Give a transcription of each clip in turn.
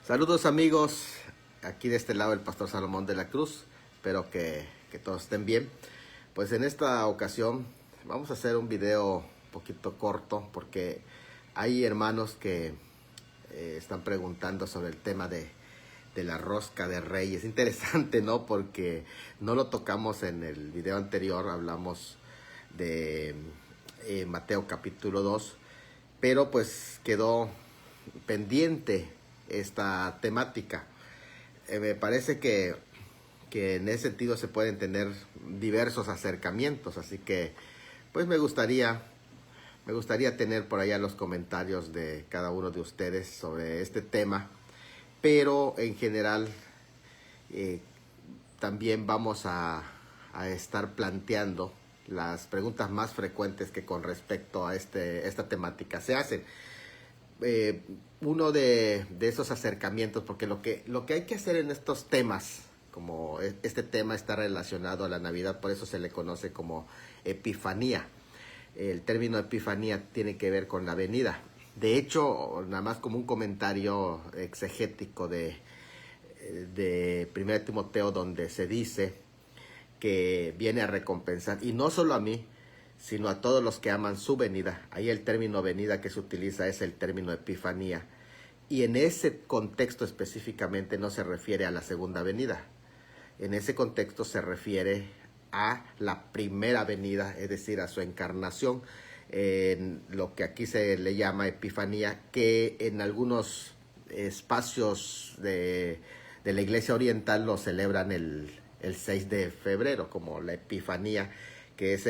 Saludos amigos, aquí de este lado el pastor Salomón de la Cruz, espero que todos estén bien. Pues en esta ocasión vamos a hacer un video un poquito corto porque hay hermanos que están preguntando sobre el tema de la rosca de Reyes. Interesante, ¿no? Porque no lo tocamos en el video anterior, hablamos de Mateo capítulo 2, pero pues quedó pendiente esta temática. Me parece que en ese sentido se pueden tener diversos acercamientos, así que pues me gustaría tener por allá los comentarios de cada uno de ustedes sobre este tema, pero en general también vamos a estar planteando las preguntas más frecuentes que con respecto a esta temática se hacen. Uno de esos acercamientos, porque lo que hay que hacer en estos temas, como este tema está relacionado a la Navidad, por eso se le conoce como Epifanía. El término Epifanía tiene que ver con la venida. De hecho, nada más como un comentario exegético de 1 Timoteo, donde se dice que viene a recompensar, y no solo a mí, sino a todos los que aman su venida. Ahí el término venida que se utiliza es el término Epifanía. Y en ese contexto específicamente no se refiere a la segunda venida. En ese contexto se refiere a la primera venida, es decir, a su encarnación, en lo que aquí se le llama Epifanía, que en algunos espacios de la Iglesia Oriental lo celebran el 6 de febrero, como la Epifanía, que es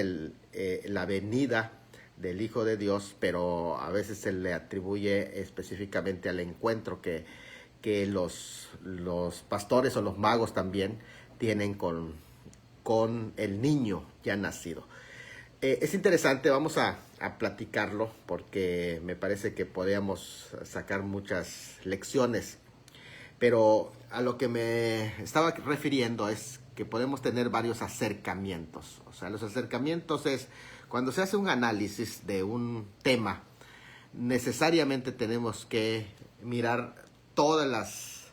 la venida del Hijo de Dios, pero a veces se le atribuye específicamente al encuentro que los pastores o los magos también tienen con el niño ya nacido. Es interesante, vamos a platicarlo porque me parece que podríamos sacar muchas lecciones, pero a lo que me estaba refiriendo es que podemos tener varios acercamientos. O sea, los acercamientos es cuando se hace un análisis de un tema, necesariamente tenemos que mirar todos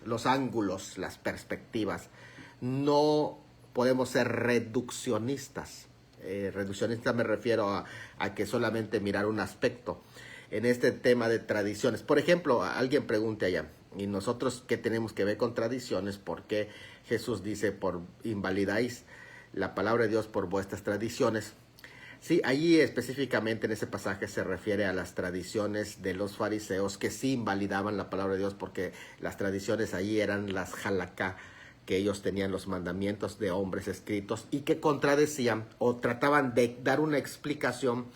los ángulos, las perspectivas. No podemos ser reduccionistas. Reduccionista me refiero a que solamente mirar un aspecto. En este tema de tradiciones, por ejemplo, alguien pregunte allá, ¿y nosotros qué tenemos que ver con tradiciones? Porque Jesús dice, por invalidáis la palabra de Dios por vuestras tradiciones. Sí, allí específicamente en ese pasaje se refiere a las tradiciones de los fariseos que sí invalidaban la palabra de Dios, porque las tradiciones allí eran las halakha, que ellos tenían los mandamientos de hombres escritos y que contradecían o trataban de dar una explicación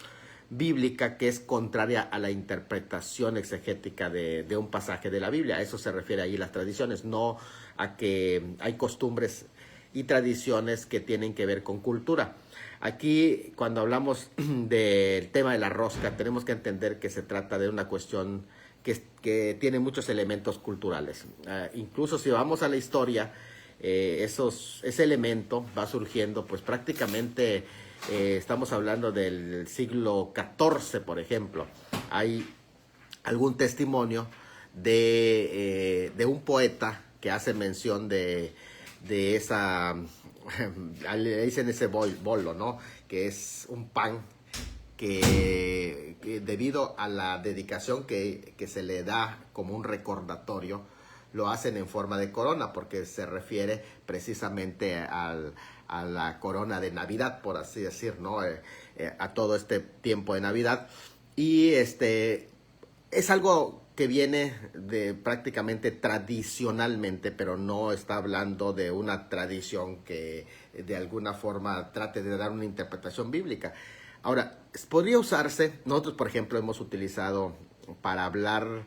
bíblica que es contraria a la interpretación exegética de un pasaje de la Biblia. A eso se refiere ahí las tradiciones, no a que hay costumbres y tradiciones que tienen que ver con cultura. Aquí, cuando hablamos del tema de la rosca, tenemos que entender que se trata de una cuestión que tiene muchos elementos culturales. Incluso si vamos a la historia, ese elemento va surgiendo pues prácticamente, estamos hablando del siglo XIV, por ejemplo. Hay algún testimonio de un poeta que hace mención de esa, le dicen ese bolo, ¿no? Que es un pan que debido a la dedicación que se le da como un recordatorio, lo hacen en forma de corona, porque se refiere precisamente a la corona de Navidad, por así decir, ¿no? A todo este tiempo de Navidad. Y es algo que viene de prácticamente tradicionalmente, pero no está hablando de una tradición que de alguna forma trate de dar una interpretación bíblica. Ahora, podría usarse, nosotros por ejemplo hemos utilizado para hablar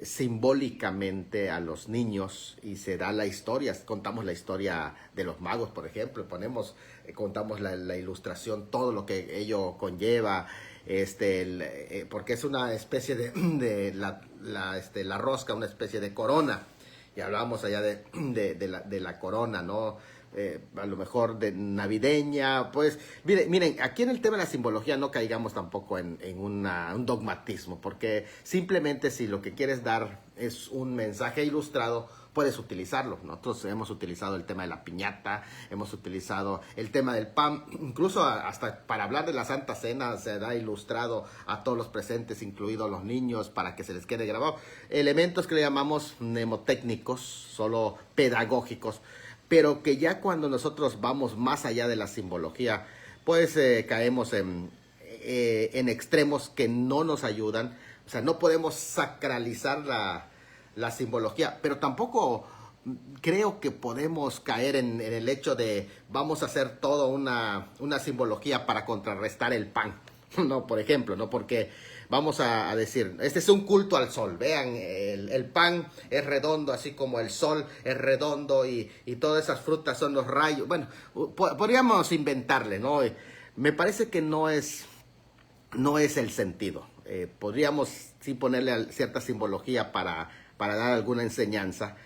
simbólicamente a los niños, y se da la historia, contamos la historia de los magos, por ejemplo, contamos la ilustración, todo lo que ello conlleva, porque es una especie de la rosca, una especie de corona, y hablábamos allá de la corona, ¿no? a lo mejor de navideña. Pues miren, aquí en el tema de la simbología no caigamos tampoco en un dogmatismo, porque simplemente si lo que quieres dar es un mensaje ilustrado, puedes utilizarlo. Nosotros hemos utilizado el tema de la piñata, hemos utilizado el tema del pan, incluso hasta para hablar de la Santa Cena se da ilustrado a todos los presentes, incluidos los niños, para que se les quede grabado. Elementos que le llamamos mnemotécnicos, solo pedagógicos, pero que ya cuando nosotros vamos más allá de la simbología, pues caemos en extremos que no nos ayudan. O sea, no podemos sacralizar la simbología, pero tampoco creo que podemos caer en el hecho de vamos a hacer toda una simbología para contrarrestar el pan. No, por ejemplo, no, porque vamos a decir, este es un culto al sol. Vean, el pan es redondo, así como el sol es redondo y todas esas frutas son los rayos. Bueno, podríamos inventarle, ¿no? Me parece que no es el sentido. Podríamos sí ponerle cierta simbología para dar alguna enseñanza,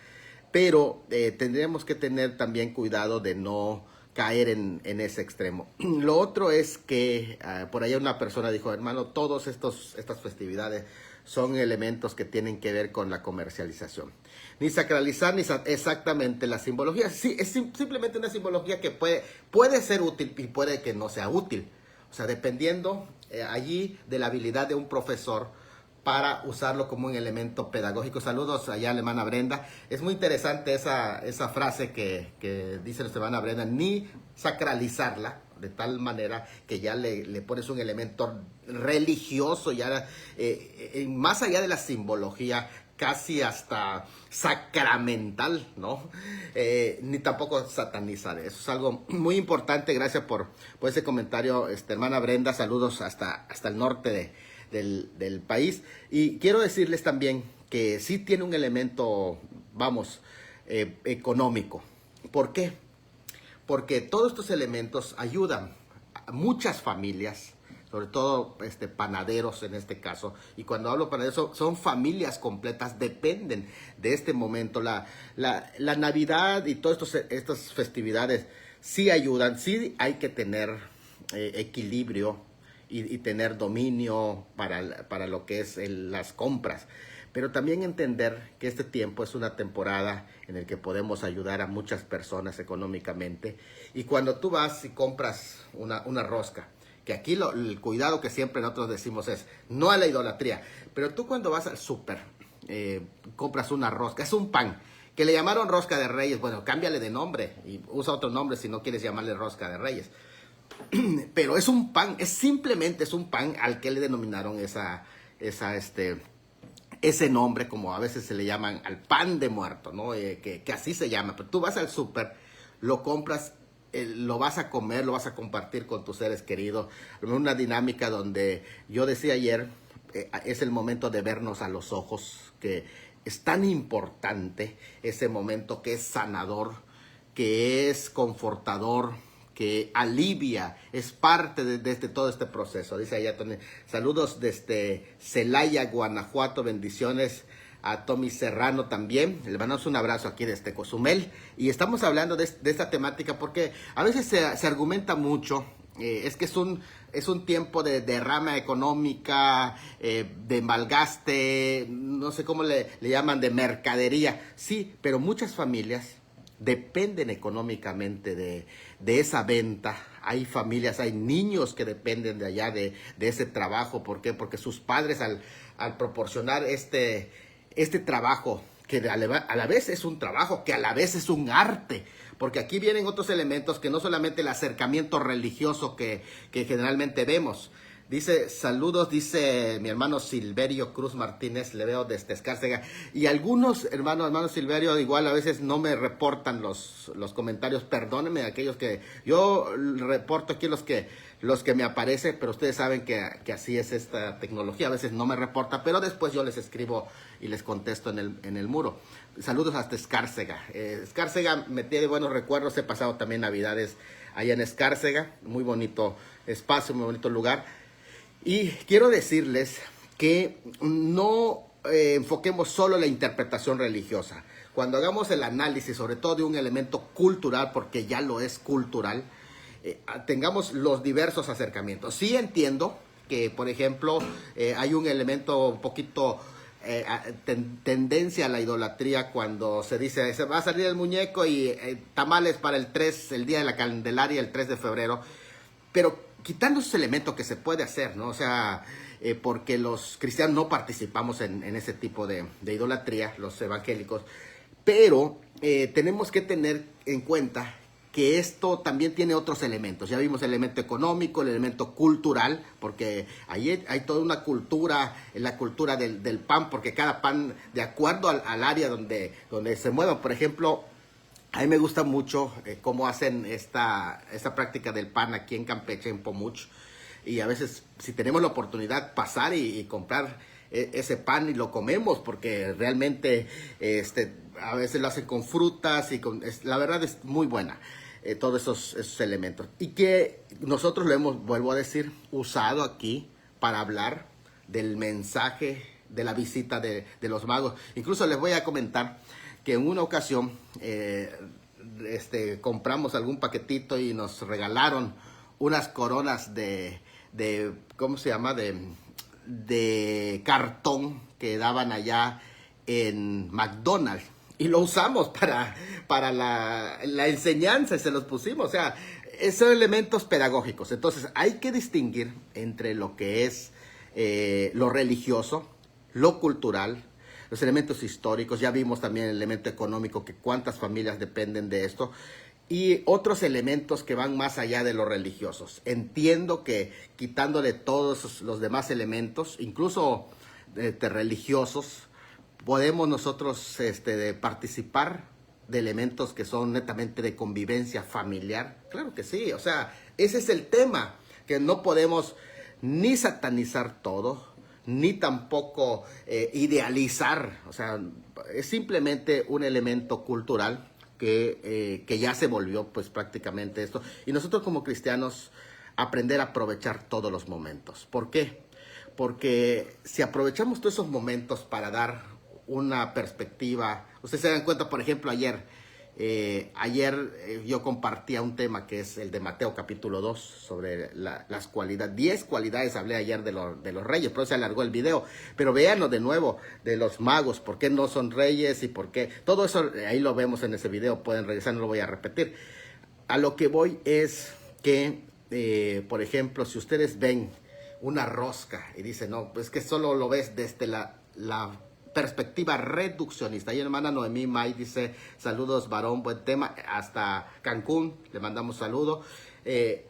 pero tendríamos que tener también cuidado de no caer en ese extremo. Lo otro es que por allá una persona dijo, hermano, todas estas festividades son elementos que tienen que ver con la comercialización. Ni sacralizar ni exactamente la simbología. Sí, es simplemente una simbología que puede ser útil y puede que no sea útil. O sea, dependiendo allí de la habilidad de un profesor para usarlo como un elemento pedagógico. Saludos allá a la hermana Brenda. Es muy interesante esa frase que dice nuestra hermana Brenda, ni sacralizarla de tal manera que ya le pones un elemento religioso, ya más allá de la simbología, casi hasta sacramental, ¿no? Ni tampoco satanizar. Eso es algo muy importante. Gracias por ese comentario, hermana Brenda. Saludos hasta el norte del país. Y quiero decirles también que sí tiene un elemento, económico. ¿Por qué? Porque todos estos elementos ayudan a muchas familias, sobre todo panaderos en este caso, y cuando hablo panaderos son familias completas, dependen de este momento. La Navidad y todas estas festividades sí ayudan, sí hay que tener equilibrio y tener dominio para lo que es las compras, pero también entender que este tiempo es una temporada en el que podemos ayudar a muchas personas económicamente. Y cuando tú vas y compras una rosca, que aquí el cuidado que siempre nosotros decimos es no a la idolatría, pero tú cuando vas al súper, compras una rosca, es un pan, que le llamaron rosca de Reyes. Bueno, cámbiale de nombre y usa otro nombre si no quieres llamarle rosca de Reyes. Pero es un pan, simplemente es un pan al que le denominaron ese nombre, como a veces se le llaman al pan de muerto, ¿no? Que así se llama. Pero tú vas al súper, lo compras, lo vas a comer, lo vas a compartir con tus seres queridos. Una dinámica donde yo decía ayer, es el momento de vernos a los ojos, que es tan importante ese momento, que es sanador, que es confortador, que alivia, es parte de todo este proceso. Dice allá Tony, saludos desde Celaya, Guanajuato, bendiciones a Tommy Serrano también. Le mandamos un abrazo aquí desde Cozumel. Y estamos hablando de esta temática porque a veces se argumenta mucho, es que es un tiempo de derrama económica, de malgaste, no sé cómo le llaman, de mercadería. Sí, pero muchas familias dependen económicamente de esa venta. Hay familias, hay niños que dependen de allá de ese trabajo. ¿Por qué? Porque sus padres al proporcionar este trabajo, que a la vez es un trabajo, que a la vez es un arte, porque aquí vienen otros elementos que no solamente el acercamiento religioso que generalmente vemos. Dice, saludos, dice mi hermano Silverio Cruz Martínez, le veo desde Escárcega. Y algunos hermano Silverio, igual a veces no me reportan los comentarios. Perdónenme aquellos que yo reporto aquí los que me aparecen, pero ustedes saben que así es esta tecnología. A veces no me reporta, pero después yo les escribo y les contesto en el muro. Saludos hasta Escárcega. Escárcega me tiene buenos recuerdos. He pasado también Navidades allá en Escárcega. Muy bonito espacio, muy bonito lugar. Y quiero decirles que no enfoquemos solo la interpretación religiosa. Cuando hagamos el análisis, sobre todo de un elemento cultural, porque ya lo es cultural, tengamos los diversos acercamientos. Sí entiendo que, por ejemplo, hay un elemento un poquito tendencia a la idolatría cuando se dice, se va a salir el muñeco y tamales para el día de la Candelaria, el 3 de febrero, pero quitando ese elemento que se puede hacer, ¿no? O sea, porque los cristianos no participamos en ese tipo de idolatría, los evangélicos, pero tenemos que tener en cuenta que esto también tiene otros elementos. Ya vimos el elemento económico, el elemento cultural, porque ahí hay toda una cultura, la cultura del pan, porque cada pan, de acuerdo al área donde se mueva. Por ejemplo, a mí me gusta mucho cómo hacen esta práctica del pan aquí en Campeche, en Pomuch. Y a veces, si tenemos la oportunidad, pasar y comprar ese pan y lo comemos, porque realmente a veces lo hacen con frutas y la verdad es muy buena. Todos esos elementos. Y que nosotros lo hemos, vuelvo a decir, usado aquí para hablar del mensaje de la visita de los magos. Incluso les voy a comentar que en una ocasión compramos algún paquetito y nos regalaron unas coronas de ¿cómo se llama? De cartón que daban allá en McDonald's. Y lo usamos para la enseñanza y se los pusimos. O sea, son elementos pedagógicos. Entonces, hay que distinguir entre lo que es lo religioso, lo cultural, los elementos históricos. Ya vimos también el elemento económico, que cuántas familias dependen de esto. Y otros elementos que van más allá de los religiosos. Entiendo que quitándole todos los demás elementos, incluso religiosos, podemos nosotros participar de elementos que son netamente de convivencia familiar. Claro que sí, o sea, ese es el tema, que no podemos ni satanizar todo, ni tampoco idealizar. O sea, es simplemente un elemento cultural que ya se volvió pues prácticamente esto. Y nosotros como cristianos aprender a aprovechar todos los momentos. ¿Por qué? Porque si aprovechamos todos esos momentos para dar una perspectiva, ustedes se dan cuenta, por ejemplo, ayer yo compartía un tema que es el de Mateo capítulo 2 sobre las cualidades, 10 cualidades hablé ayer de los reyes, pero se alargó el video, pero véanlo de nuevo, de los magos, por qué no son reyes y por qué, todo eso ahí lo vemos en ese video, pueden regresar, no lo voy a repetir. A lo que voy es que, por ejemplo, si ustedes ven una rosca y dicen, no, pues que solo lo ves desde la perspectiva reduccionista. Y hermana Noemí May dice, saludos varón, buen tema, hasta Cancún, le mandamos saludo.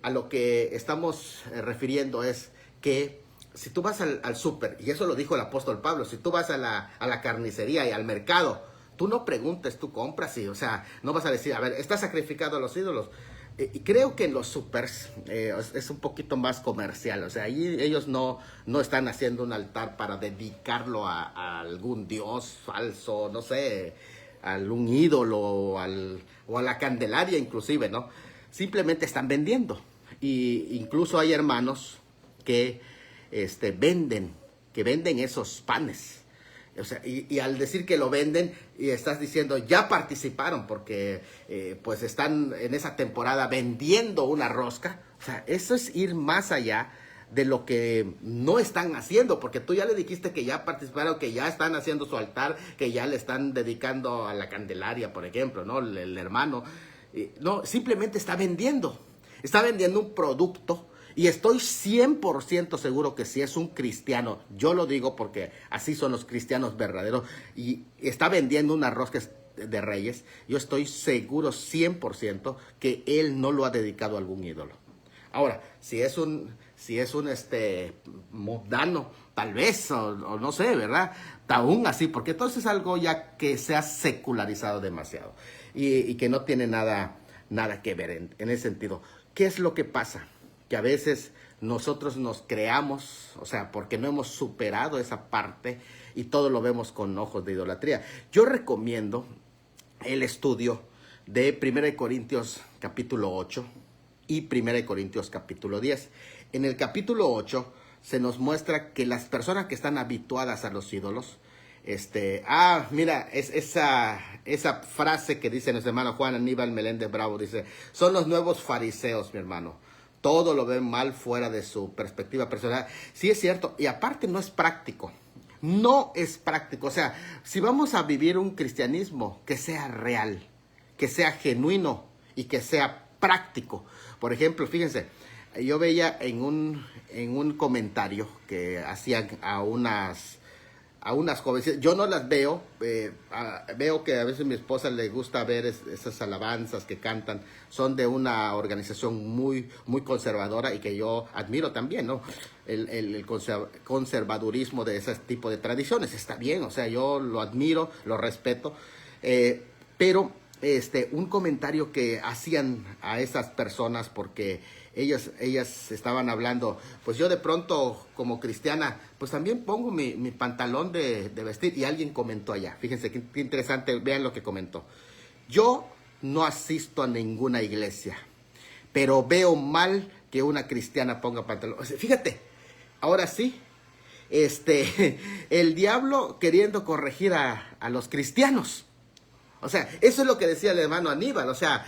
A lo que estamos refiriendo es que si tú vas al súper, y eso lo dijo el apóstol Pablo, si tú vas a la carnicería y al mercado, tú no preguntes, tú compras, y, o sea, no vas a decir, a ver, ¿está sacrificado a los ídolos? Y creo que en los supers es un poquito más comercial, o sea, ahí ellos no están haciendo un altar para dedicarlo a algún dios falso, no sé, a algún ídolo o a la Candelaria inclusive, ¿no? Simplemente están vendiendo. Y incluso hay hermanos que venden esos panes. O sea, y al decir que lo venden, y estás diciendo, ya participaron, porque pues están en esa temporada vendiendo una rosca. O sea, eso es ir más allá de lo que no están haciendo, porque tú ya le dijiste que ya participaron, que ya están haciendo su altar, que ya le están dedicando a la Candelaria, por ejemplo, ¿no? El hermano. No, simplemente está vendiendo un producto. Y estoy 100% seguro que si es un cristiano, yo lo digo porque así son los cristianos verdaderos, y está vendiendo unas roscas de reyes, yo estoy seguro 100% que él no lo ha dedicado a algún ídolo. Ahora, si es un mundano, tal vez, o no sé, ¿verdad? Aún así, porque entonces es algo ya que se ha secularizado demasiado y que no tiene nada que ver en ese sentido. ¿Qué es lo que pasa? Que a veces nosotros nos creamos, o sea, porque no hemos superado esa parte y todo lo vemos con ojos de idolatría. Yo recomiendo el estudio de 1 Corintios capítulo 8 y 1 Corintios capítulo 10. En el capítulo 8 se nos muestra que las personas que están habituadas a los ídolos Mira, esa frase que dice nuestro hermano Juan Aníbal Meléndez Bravo, dice, son los nuevos fariseos, mi hermano. Todo lo ven mal fuera de su perspectiva personal. Sí es cierto, y aparte no es práctico. No es práctico. O sea, si vamos a vivir un cristianismo que sea real, que sea genuino y que sea práctico. Por ejemplo, fíjense, yo veía en un comentario que hacían a unas jóvenes, yo no las veo, veo que a veces a mi esposa le gusta ver esas alabanzas que cantan, son de una organización muy, muy conservadora y que yo admiro también, ¿no? El conservadurismo de ese tipo de tradiciones, está bien, o sea, yo lo admiro, lo respeto, pero un comentario que hacían a esas personas porque ellas estaban hablando, pues yo de pronto como cristiana, pues también pongo mi pantalón de vestir, y alguien comentó allá, fíjense qué interesante, vean lo que comentó. Yo no asisto a ninguna iglesia, pero veo mal que una cristiana ponga pantalón. O sea, fíjate, ahora sí, el diablo queriendo corregir a los cristianos. O sea, eso es lo que decía el hermano Aníbal. O sea,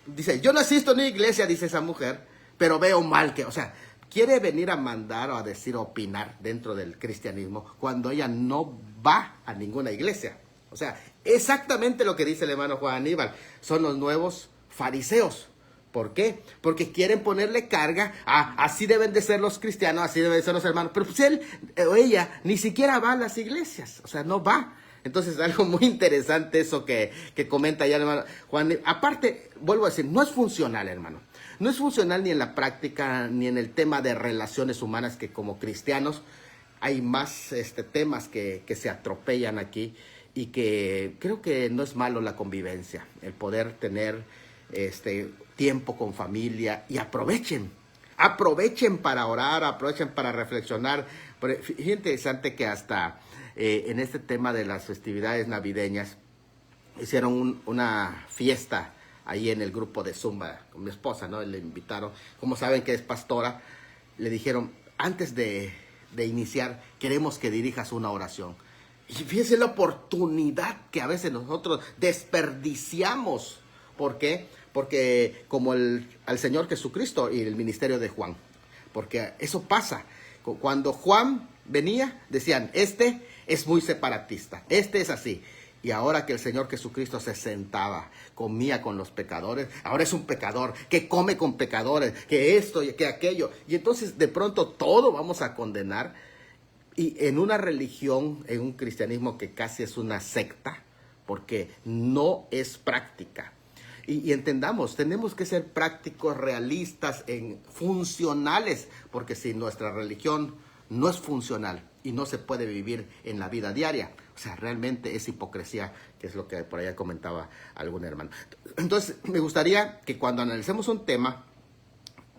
dice, yo no asisto a una iglesia, dice esa mujer, pero veo mal que, o sea, quiere venir a mandar o a decir, opinar dentro del cristianismo cuando ella no va a ninguna iglesia. O sea, exactamente lo que dice el hermano Juan Aníbal. Son los nuevos fariseos. ¿Por qué? Porque quieren ponerle carga a así deben de ser los cristianos, así deben de ser los hermanos. Pero pues él o ella ni siquiera va a las iglesias, o sea, no va. Entonces, algo muy interesante eso que comenta ya el hermano Juan. Aparte, vuelvo a decir, no es funcional, hermano. No es funcional ni en la práctica, ni en el tema de relaciones humanas, que como cristianos hay más temas que se atropellan aquí, y que creo que no es malo la convivencia, el poder tener tiempo con familia, y aprovechen para orar, aprovechen para reflexionar. Pero fíjate, interesante que hasta en este tema de las festividades navideñas hicieron una fiesta ahí en el grupo de Zumba con mi esposa, ¿no? Le invitaron, como saben que es pastora, le dijeron, antes de iniciar, queremos que dirijas una oración. Y fíjense la oportunidad que a veces nosotros desperdiciamos. ¿Por qué? Porque como al Señor Jesucristo y el ministerio de Juan. Porque eso pasa. Cuando Juan venía, decían, es muy separatista, es así. Y ahora que el Señor Jesucristo se sentaba, comía con los pecadores, ahora es un pecador que come con pecadores, que esto y que aquello. Y entonces de pronto todo vamos a condenar. Y en una religión, en un cristianismo que casi es una secta, porque no es práctica. Y entendamos, tenemos que ser prácticos, realistas, funcionales, porque si nuestra religión no es funcional y no se puede vivir en la vida diaria, o sea, realmente es hipocresía, que es lo que por allá comentaba algún hermano. Entonces, me gustaría que cuando analicemos un tema,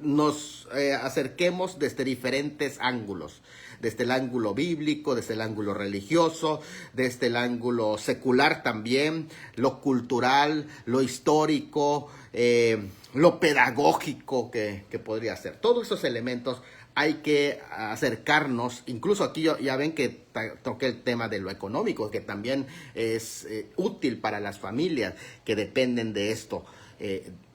nos acerquemos desde diferentes ángulos, desde el ángulo bíblico, desde el ángulo religioso, desde el ángulo secular también, lo cultural, lo histórico, lo pedagógico que podría ser. Todos esos elementos hay que acercarnos. Incluso aquí ya ven que toqué el tema de lo económico, que también es útil para las familias que dependen de esto.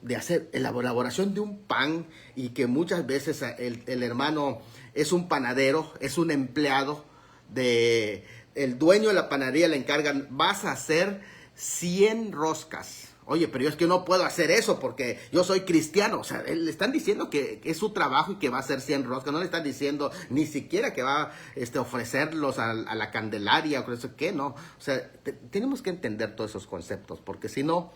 De hacer la elaboración de un pan, y que muchas veces el hermano es un panadero, es un empleado el dueño de la panadería, le encargan, vas a hacer 100 roscas. Oye, pero yo es que no puedo hacer eso porque yo soy cristiano. O sea, le están diciendo que es su trabajo y que va a hacer 100 roscas. No le están diciendo ni siquiera que va a ofrecerlos a la Candelaria o eso, que no. O sea, tenemos que entender todos esos conceptos, porque si no,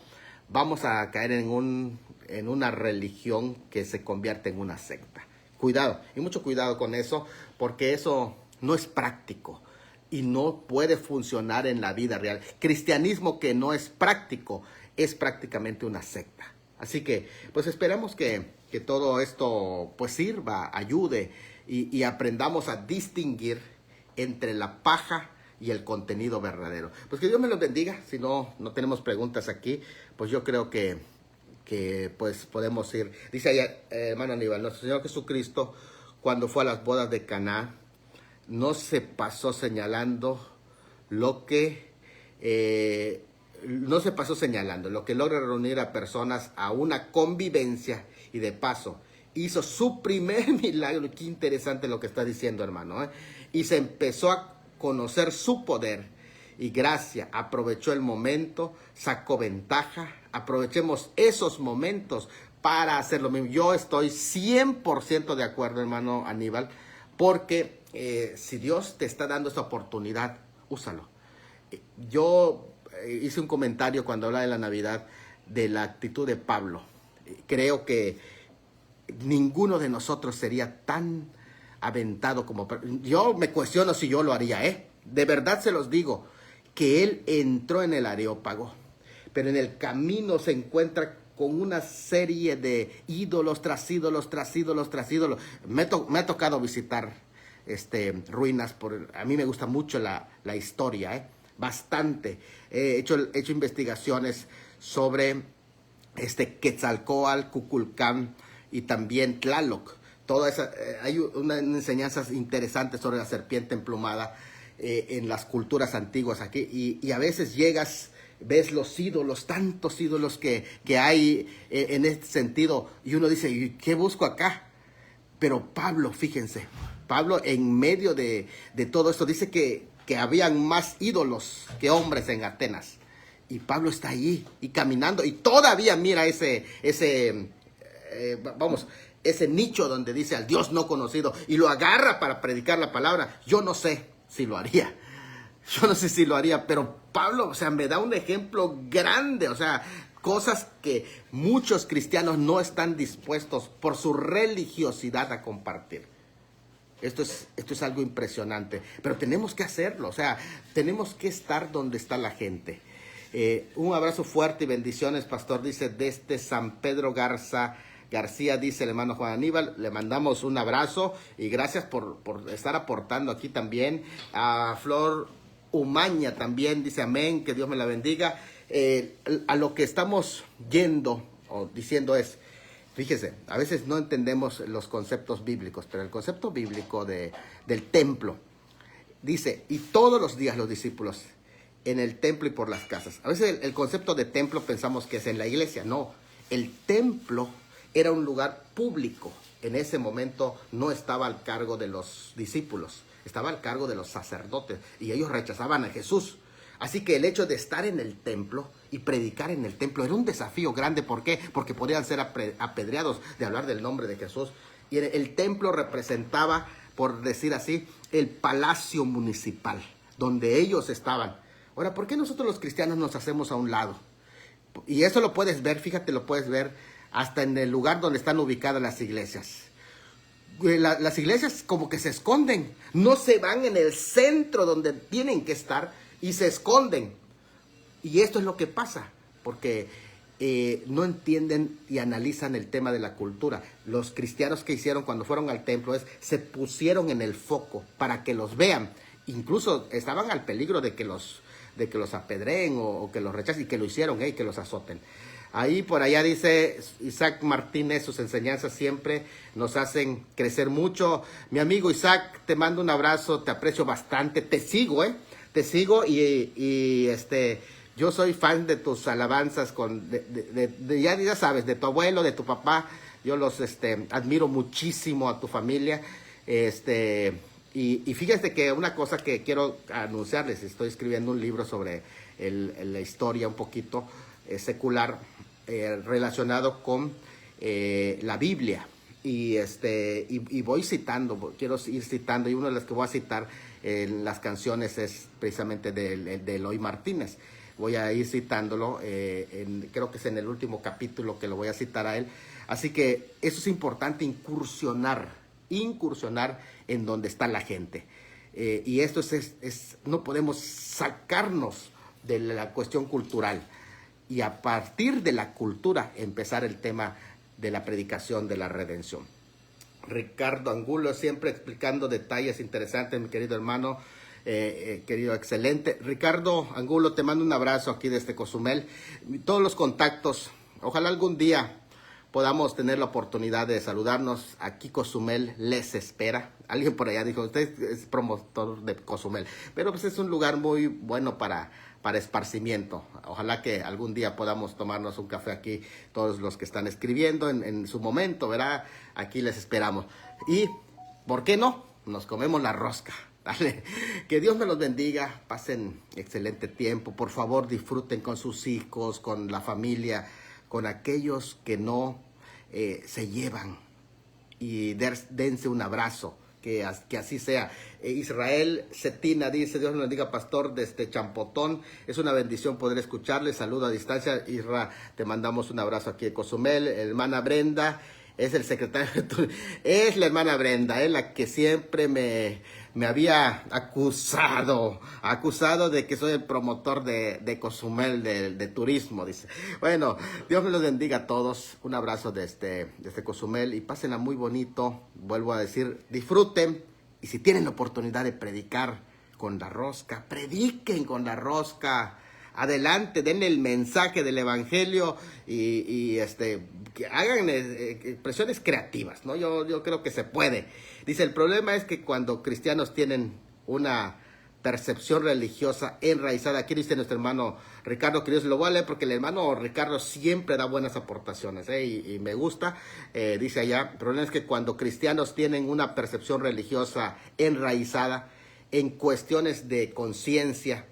vamos a caer en una religión que se convierte en una secta. Cuidado, y mucho cuidado con eso, porque eso no es práctico y no puede funcionar en la vida real. Cristianismo que no es práctico es prácticamente una secta. Así que, pues esperamos que todo esto pues sirva, ayude, y aprendamos a distinguir entre la paja y el contenido verdadero. Pues que Dios me los bendiga. Si no tenemos preguntas aquí, pues yo creo que pues podemos ir. Dice allá, hermano Aníbal, nuestro Señor Jesucristo, cuando fue a las bodas de Caná, no se pasó señalando lo que no se pasó señalando, lo que logra reunir a personas a una convivencia y de paso hizo su primer milagro. Qué interesante lo que está diciendo, hermano, ¿eh? Y se empezó a conocer su poder y gracia, aprovechó el momento, sacó ventaja. Aprovechemos esos momentos para hacer lo mismo. Yo estoy 100% de acuerdo, hermano Aníbal, porque si Dios te está dando esta oportunidad, úsalo. Yo hice un comentario cuando hablaba de la Navidad de la actitud de Pablo. Creo que ninguno de nosotros sería tan aventado como Pablo. Yo me cuestiono si yo lo haría, ¿eh? De verdad se los digo, que él entró en el Areópago, pero en el camino se encuentra con una serie de ídolos tras ídolos, tras ídolos, tras ídolos. Me ha tocado visitar ruinas, a mí me gusta mucho la historia, bastante. He hecho investigaciones sobre Quetzalcóatl, Kukulcán y también Tlaloc. Toda esa, hay unas enseñanzas interesantes sobre la serpiente emplumada en las culturas antiguas aquí, y a veces llegas, ves los ídolos, tantos ídolos que hay en este sentido, y uno dice, ¿qué busco acá? Pero Pablo, fíjense, Pablo en medio de todo esto dice que habían más ídolos que hombres en Atenas, y Pablo está allí y caminando, y todavía mira ese nicho donde dice al Dios no conocido, y lo agarra para predicar la palabra. Yo no sé si lo haría. Yo no sé si lo haría, pero Pablo, o sea, me da un ejemplo grande, o sea, cosas que muchos cristianos no están dispuestos por su religiosidad a compartir. Esto es algo impresionante, pero tenemos que hacerlo, o sea, tenemos que estar donde está la gente. Un abrazo fuerte y bendiciones, pastor, dice desde San Pedro García, dice el hermano Juan Aníbal. Le mandamos un abrazo y gracias por estar aportando aquí también. A Flor Umaña también dice amén, que Dios me la bendiga. A lo que estamos yendo o diciendo es, fíjese, a veces no entendemos los conceptos bíblicos, pero el concepto bíblico del templo dice, y todos los días los discípulos en el templo y por las casas. A veces el concepto de templo pensamos que es en la iglesia. No, el templo era un lugar público. En ese momento no estaba al cargo de los discípulos, estaba al cargo de los sacerdotes, y ellos rechazaban a Jesús. Así que el hecho de estar en el templo y predicar en el templo era un desafío grande. ¿Por qué? Porque podían ser apedreados de hablar del nombre de Jesús. Y el templo representaba, por decir así, el palacio municipal, donde ellos estaban. Ahora, ¿por qué nosotros los cristianos nos hacemos a un lado? Y eso lo puedes ver, fíjate, lo puedes ver hasta en el lugar donde están ubicadas las iglesias. Las iglesias como que se esconden, no se van en el centro donde tienen que estar y se esconden. Y esto es lo que pasa, porque no entienden y analizan el tema de la cultura. Los cristianos que hicieron cuando fueron al templo se pusieron en el foco para que los vean. Incluso estaban al peligro de que los apedreen o que los rechacen, y que lo hicieron, y que los azoten. Ahí por allá dice Isaac Martínez, sus enseñanzas siempre nos hacen crecer mucho. Mi amigo Isaac, te mando un abrazo, te aprecio bastante, te sigo, te sigo y yo soy fan de tus alabanzas, ya sabes, de tu abuelo, de tu papá. Yo los admiro muchísimo a tu familia. Y fíjate que una cosa que quiero anunciarles, estoy escribiendo un libro sobre la historia un poquito secular, relacionado con la Biblia. Y voy citando, quiero ir citando, y una de las que voy a citar en las canciones es precisamente de Eloy Martínez. Voy a ir citándolo, creo que es en el último capítulo que lo voy a citar a él. Así que eso es importante, incursionar en donde está la gente. Y esto no podemos sacarnos de la cuestión cultural. Y a partir de la cultura empezar el tema de la predicación de la redención. Ricardo Angulo siempre explicando detalles interesantes, mi querido hermano, querido, excelente. Ricardo Angulo, te mando un abrazo aquí desde Cozumel. Todos los contactos, ojalá algún día podamos tener la oportunidad de saludarnos. Aquí Cozumel les espera. Alguien por allá dijo, usted es promotor de Cozumel, pero pues es un lugar muy bueno para esparcimiento. Ojalá que algún día podamos tomarnos un café aquí, todos los que están escribiendo en su momento, ¿verdad? Aquí les esperamos. Y, ¿por qué no? Nos comemos la rosca. Dale. Que Dios me los bendiga, pasen excelente tiempo, por favor disfruten con sus hijos, con la familia, con aquellos que no se llevan, y dense un abrazo, que así sea. Israel Cetina dice, Dios me bendiga, pastor desde Champotón, es una bendición poder escucharle, saludo a distancia. Isra, te mandamos un abrazo aquí de Cozumel. Hermana Brenda, es el secretario, es la hermana Brenda, la que siempre me había acusado de que soy el promotor de Cozumel, de turismo, dice. Bueno, Dios me los bendiga a todos, un abrazo desde Cozumel y pásenla muy bonito. Vuelvo a decir, disfruten, y si tienen la oportunidad de predicar con la rosca, prediquen con la rosca. Adelante, denle el mensaje del evangelio y que hagan expresiones creativas, ¿no? Yo creo que se puede. Dice, el problema es que cuando cristianos tienen una percepción religiosa enraizada, aquí dice nuestro hermano Ricardo, que Dios lo voy a leer porque el hermano Ricardo siempre da buenas aportaciones, y me gusta. Dice allá, el problema es que cuando cristianos tienen una percepción religiosa enraizada en cuestiones de conciencia,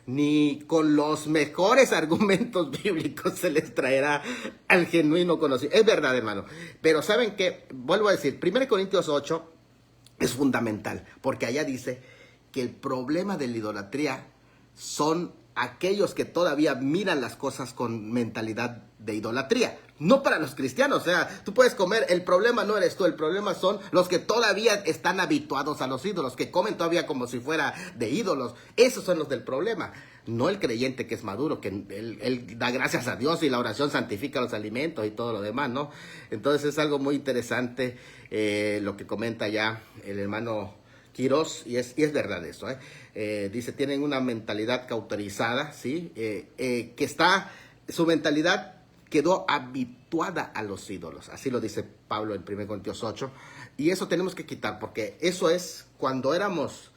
ni con los mejores argumentos bíblicos se les traerá al genuino conocimiento. Es verdad, hermano. Pero ¿saben qué? Vuelvo a decir, 1 Corintios 8 es fundamental, porque allá dice que el problema de la idolatría son aquellos que todavía miran las cosas con mentalidad de idolatría. No para los cristianos, o sea, tú puedes comer, el problema no eres tú, el problema son los que todavía están habituados a los ídolos, que comen todavía como si fuera de ídolos. Esos son los del problema, no el creyente que es maduro, que él da gracias a Dios y la oración santifica los alimentos y todo lo demás, ¿no? Entonces es algo muy interesante lo que comenta ya el hermano Quirós, y es verdad eso, dice, tienen una mentalidad cauterizada, ¿sí? Que su mentalidad quedó habituada a los ídolos, así lo dice Pablo en 1 Corintios 8, y eso tenemos que quitar, porque eso es cuando éramos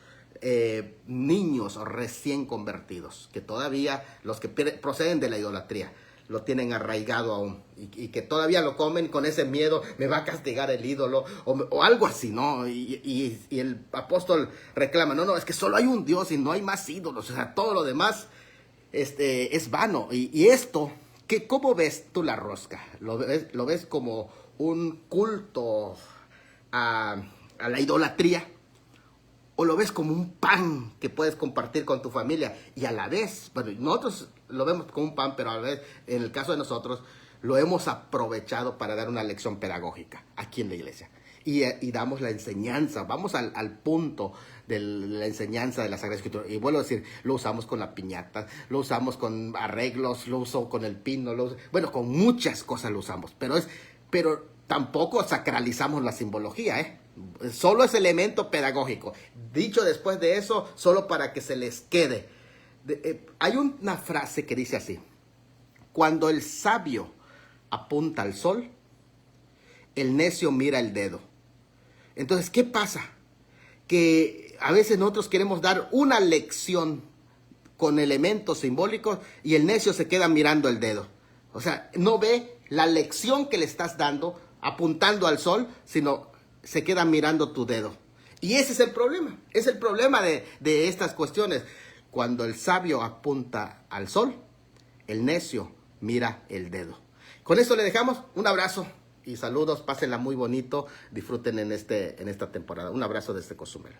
niños o recién convertidos, que todavía los que proceden de la idolatría lo tienen arraigado aún, y que todavía lo comen con ese miedo, me va a castigar el ídolo, o algo así, ¿no? Y el apóstol reclama, no, es que solo hay un Dios y no hay más ídolos, o sea, todo lo demás es vano. Y esto, ¿cómo ves tú la rosca? ¿Lo ves como un culto a la idolatría? ¿O lo ves como un pan que puedes compartir con tu familia? Y a la vez, bueno, nosotros lo vemos como un pan, pero a la vez, en el caso de nosotros, lo hemos aprovechado para dar una lección pedagógica aquí en la iglesia. Y damos la enseñanza, vamos al punto de la enseñanza de la Sagrada Escritura. Y vuelvo a decir, lo usamos con la piñata, lo usamos con arreglos, lo uso con el pino, bueno, con muchas cosas lo usamos. Pero tampoco sacralizamos la simbología, Solo es elemento pedagógico. Dicho después de eso, solo para que se les quede. Hay una frase que dice así: cuando el sabio apunta al sol, el necio mira el dedo. Entonces, ¿qué pasa? Que a veces nosotros queremos dar una lección con elementos simbólicos y el necio se queda mirando el dedo. O sea, no ve la lección que le estás dando apuntando al sol, sino se queda mirando tu dedo. Y ese es el problema. Es el problema de estas cuestiones. Cuando el sabio apunta al sol, el necio mira el dedo. Con esto le dejamos un abrazo y saludos. Pásenla muy bonito. Disfruten en esta temporada. Un abrazo desde Cozumel.